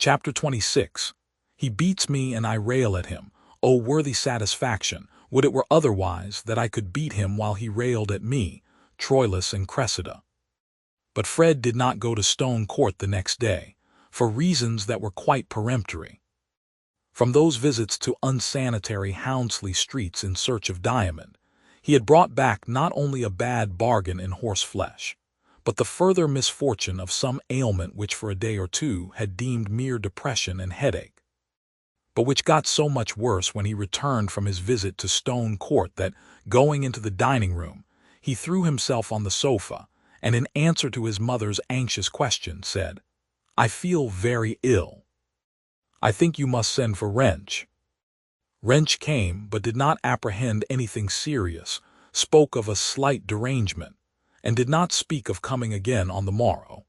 Chapter 26. He beats me and I rail at him. O worthy satisfaction, would it were otherwise, that I could beat him while he railed at me. Troilus and Cressida. But Fred did not go to Stone Court the next day, for reasons that were quite peremptory. From those visits to unsanitary Houndsley streets in search of Diamond, he had brought back not only a bad bargain in horseflesh, but the further misfortune of some ailment which for a day or two had deemed mere depression and headache, but which got so much worse when he returned from his visit to Stone Court that, going into the dining-room, he threw himself on the sofa, and in answer to his mother's anxious question said, "I feel very ill. I think you must send for Wrench." Wrench came, but did not apprehend anything serious, spoke of a slight derangement, and did not speak of coming again on the morrow.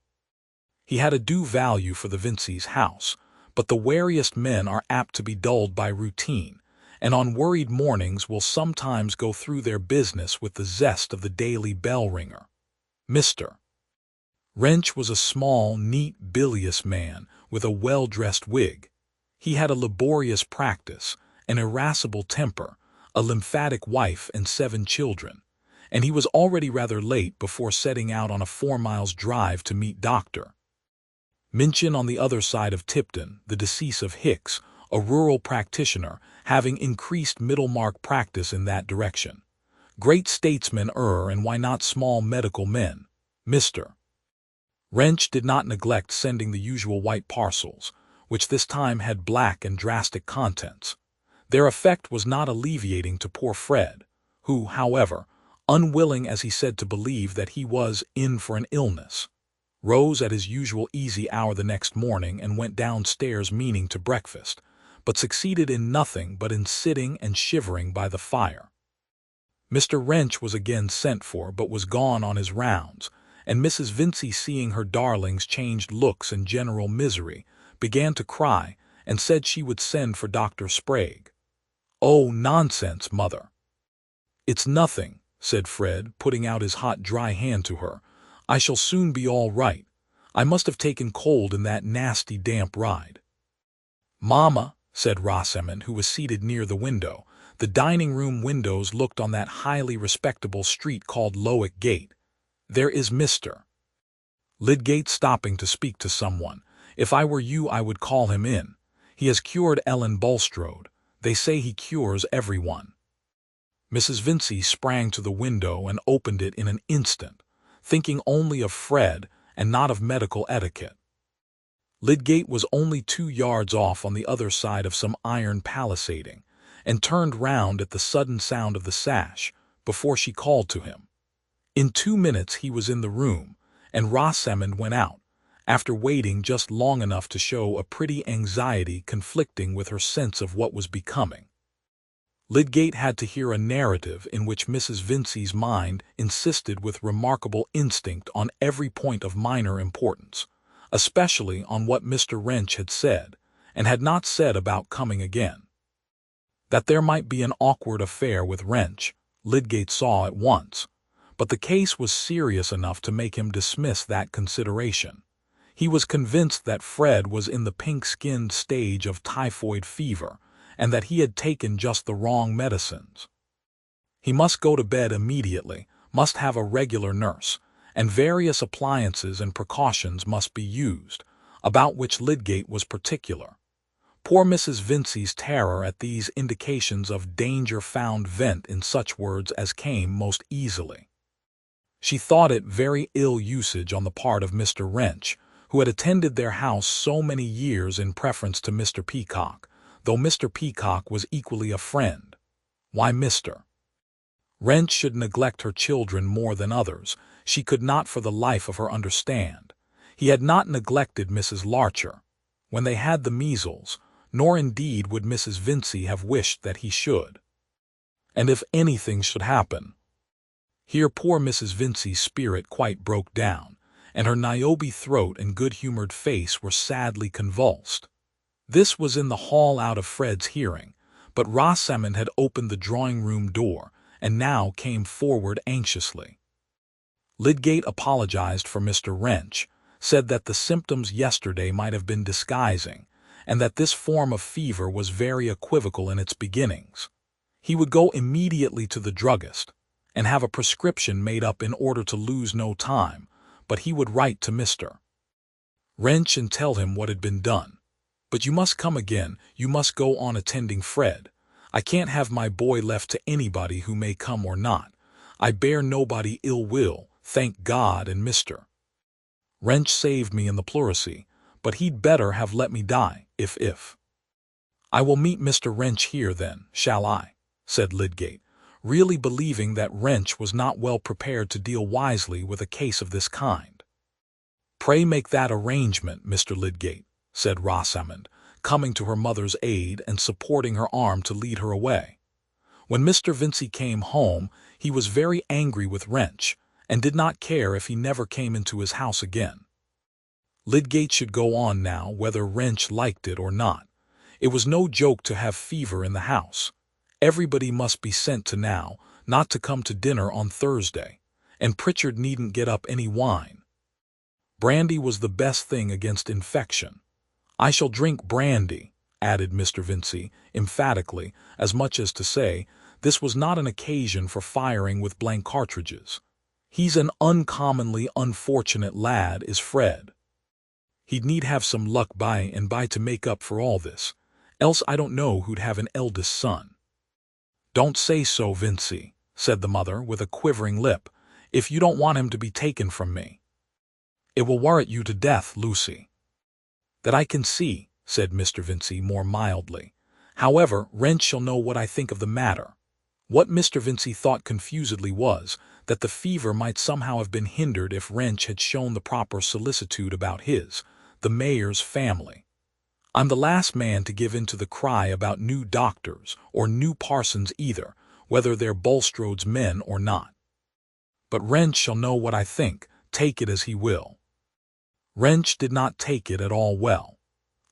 He had a due value for the Vincy's house, but the wariest men are apt to be dulled by routine, and on worried mornings will sometimes go through their business with the zest of the daily bell-ringer. Mr. Wrench was a small, neat, bilious man with a well-dressed wig. He had a laborious practice, an irascible temper, a lymphatic wife and 7 children, and he was already rather late before setting out on a 4-mile drive to meet Dr. Minchin on the other side of Tipton, the decease of Hicks, a rural practitioner, having increased Middlemarch practice in that direction. Great statesmen and why not small medical men? Mr. Wrench did not neglect sending the usual white parcels, which this time had black and drastic contents. Their effect was not alleviating to poor Fred, who, however, unwilling as he said to believe that he was in for an illness, rose at his usual easy hour the next morning and went downstairs meaning to breakfast, but succeeded in nothing but in sitting and shivering by the fire. Mr. Wrench was again sent for, but was gone on his rounds, and Mrs. Vincy, seeing her darling's changed looks and general misery, began to cry, and said she would send for Dr. Sprague. "Oh, nonsense, mother." "It's nothing," said Fred, putting out his hot, dry hand to her. "I shall soon be all right. I must have taken cold in that nasty, damp ride." "Mamma," said Rosamond, who was seated near the window. The dining-room windows looked on that highly respectable street called Lowick Gate. "There is Mr. Lydgate stopping to speak to someone. If I were you I would call him in. He has cured Ellen Bulstrode. They say he cures everyone." Mrs. Vincy sprang to the window and opened it in an instant, thinking only of Fred and not of medical etiquette. Lydgate was only 2 yards off on the other side of some iron palisading, and turned round at the sudden sound of the sash, before she called to him. In 2 minutes he was in the room, and Rosamond went out, after waiting just long enough to show a pretty anxiety conflicting with her sense of what was becoming. Lydgate had to hear a narrative in which Mrs. Vincy's mind insisted with remarkable instinct on every point of minor importance, especially on what Mr. Wrench had said, and had not said about coming again. That there might be an awkward affair with Wrench, Lydgate saw at once, but the case was serious enough to make him dismiss that consideration. He was convinced that Fred was in the pink-skinned stage of typhoid fever, and that he had taken just the wrong medicines. He must go to bed immediately, must have a regular nurse, and various appliances and precautions must be used, about which Lydgate was particular. Poor Mrs. Vincy's terror at these indications of danger found vent in such words as came most easily. She thought it very ill usage on the part of Mr. Wrench, who had attended their house so many years in preference to Mr. Peacock, though Mr. Peacock was equally a friend. Why Mr. Wrench should neglect her children more than others, she could not for the life of her understand. He had not neglected Mrs. Larcher when they had the measles, nor indeed would Mrs. Vincy have wished that he should. And if anything should happen— Here poor Mrs. Vincy's spirit quite broke down, and her Niobe throat and good-humored face were sadly convulsed. This was in the hall out of Fred's hearing, but Rosamond had opened the drawing-room door, and now came forward anxiously. Lydgate apologized for Mr. Wrench, said that the symptoms yesterday might have been disguising, and that this form of fever was very equivocal in its beginnings. He would go immediately to the druggist and have a prescription made up in order to lose no time, but he would write to Mr. Wrench and tell him what had been done. But you must come again, you must go on attending Fred. I can't have my boy left to anybody who may come or not. I bear nobody ill will, thank God and Mr. Wrench saved me in the pleurisy, but he'd better have let me die, if. I will meet Mr. Wrench here then, shall I? Said Lydgate, really believing that Wrench was not well prepared to deal wisely with a case of this kind. Pray make that arrangement, Mr. Lydgate, said Rosamond, coming to her mother's aid and supporting her arm to lead her away. When Mr. Vincey came home, he was very angry with Wrench, and did not care if he never came into his house again. Lydgate should go on now, whether Wrench liked it or not. It was no joke to have fever in the house. Everybody must be sent to now, not to come to dinner on Thursday, and Pritchard needn't get up any wine. Brandy was the best thing against infection. I shall drink brandy, added Mr. Vincey, emphatically, as much as to say, this was not an occasion for firing with blank cartridges. He's an uncommonly unfortunate lad, is Fred. He'd need have some luck by and by to make up for all this, else I don't know who'd have an eldest son. Don't say so, Vincey, said the mother with a quivering lip, if you don't want him to be taken from me. It will worrit you to death, Lucy. That I can see, said Mr. Vincey more mildly. However, Wrench shall know what I think of the matter. What Mr. Vincey thought confusedly was that the fever might somehow have been hindered if Wrench had shown the proper solicitude about the mayor's family. I'm the last man to give in to the cry about new doctors or new parsons either, whether they're Bulstrode's men or not. But Wrench shall know what I think, take it as he will. Wrench did not take it at all well.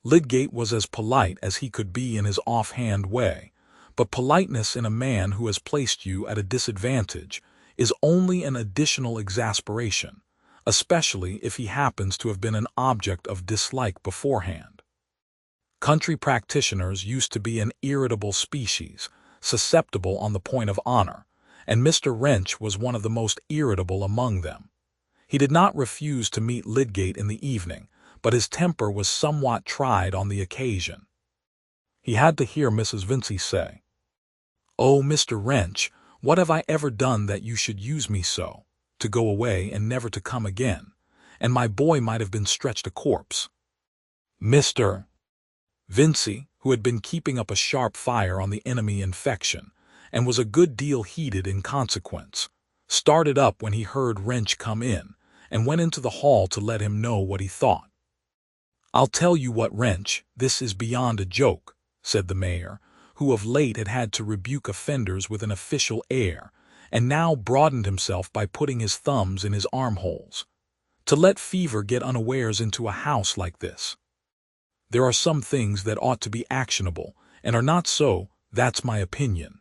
Lydgate was as polite as he could be in his offhand way, but politeness in a man who has placed you at a disadvantage is only an additional exasperation, especially if he happens to have been an object of dislike beforehand. Country practitioners used to be an irritable species, susceptible on the point of honor, and Mr. Wrench was one of the most irritable among them. He did not refuse to meet Lydgate in the evening, but his temper was somewhat tried on the occasion. He had to hear Mrs. Vincey say, "Oh, Mr. Wrench, what have I ever done that you should use me so, to go away and never to come again, and my boy might have been stretched a corpse?" Mr. Vincey, who had been keeping up a sharp fire on the enemy infection, and was a good deal heated in consequence, started up when he heard Wrench come in, and went into the hall to let him know what he thought. "I'll tell you what, Wrench, this is beyond a joke," said the mayor, who of late had had to rebuke offenders with an official air, and now broadened himself by putting his thumbs in his armholes. "To let fever get unawares into a house like this. There are some things that ought to be actionable, and are not so, that's my opinion."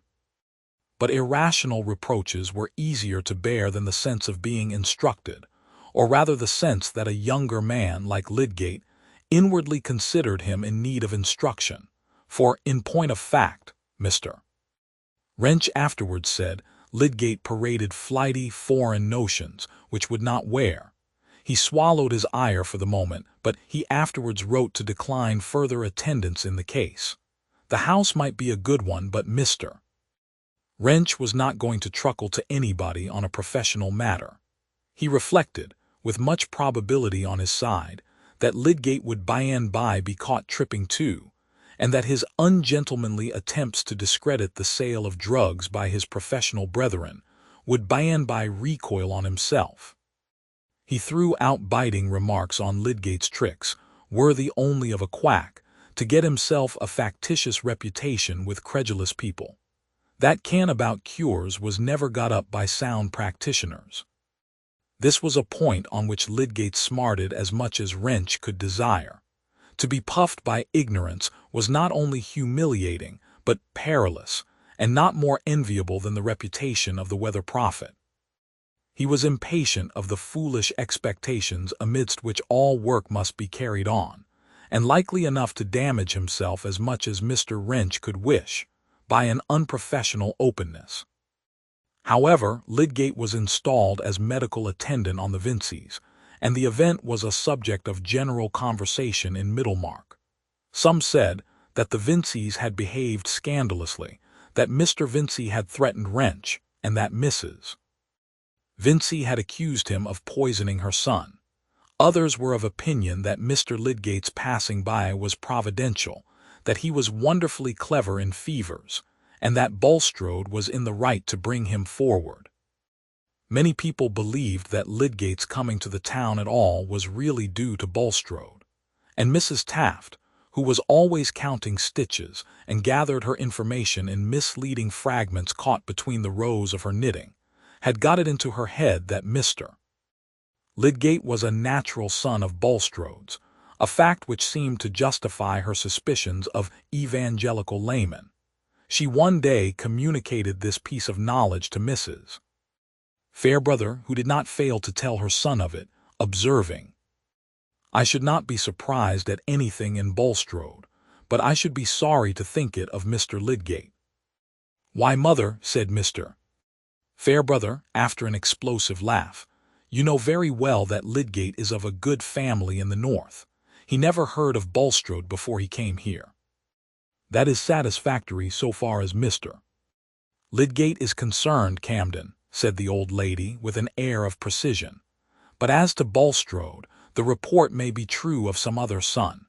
But irrational reproaches were easier to bear than the sense of being instructed, or rather the sense that a younger man like Lydgate inwardly considered him in need of instruction, for, in point of fact, Mr. Wrench afterwards said Lydgate paraded flighty, foreign notions which would not wear. He swallowed his ire for the moment, but he afterwards wrote to decline further attendance in the case. The house might be a good one, but Mr. Wrench was not going to truckle to anybody on a professional matter. He reflected, with much probability on his side, that Lydgate would by and by be caught tripping too, and that his ungentlemanly attempts to discredit the sale of drugs by his professional brethren would by and by recoil on himself. He threw out biting remarks on Lydgate's tricks, worthy only of a quack, to get himself a factitious reputation with credulous people. That can-about cures was never got up by sound practitioners. This was a point on which Lydgate smarted as much as Wrench could desire. To be puffed by ignorance was not only humiliating, but perilous, and not more enviable than the reputation of the weather prophet. He was impatient of the foolish expectations amidst which all work must be carried on, and likely enough to damage himself as much as Mr. Wrench could wish, by an unprofessional openness. However, Lydgate was installed as medical attendant on the Vinceys, and the event was a subject of general conversation in Middlemarch. Some said that the Vinceys had behaved scandalously, that Mr. Vincey had threatened Wrench, and that Mrs. Vincey had accused him of poisoning her son. Others were of opinion that Mr. Lydgate's passing by was providential, that he was wonderfully clever in fevers, and that Bulstrode was in the right to bring him forward. Many people believed that Lydgate's coming to the town at all was really due to Bulstrode, and Mrs. Taft, who was always counting stitches and gathered her information in misleading fragments caught between the rows of her knitting, had got it into her head that Mr. Lydgate was a natural son of Bulstrode's, a fact which seemed to justify her suspicions of evangelical laymen. She one day communicated this piece of knowledge to Mrs. Fairbrother, who did not fail to tell her son of it, observing, "I should not be surprised at anything in Bulstrode, but I should be sorry to think it of Mr. Lydgate." "Why, mother," said Mr. Fairbrother, after an explosive laugh, "you know very well that Lydgate is of a good family in the north. He never heard of Bulstrode before he came here." "That is satisfactory so far as Mr. Lydgate is concerned, Camden," said the old lady with an air of precision. "But as to Bulstrode, the report may be true of some other son.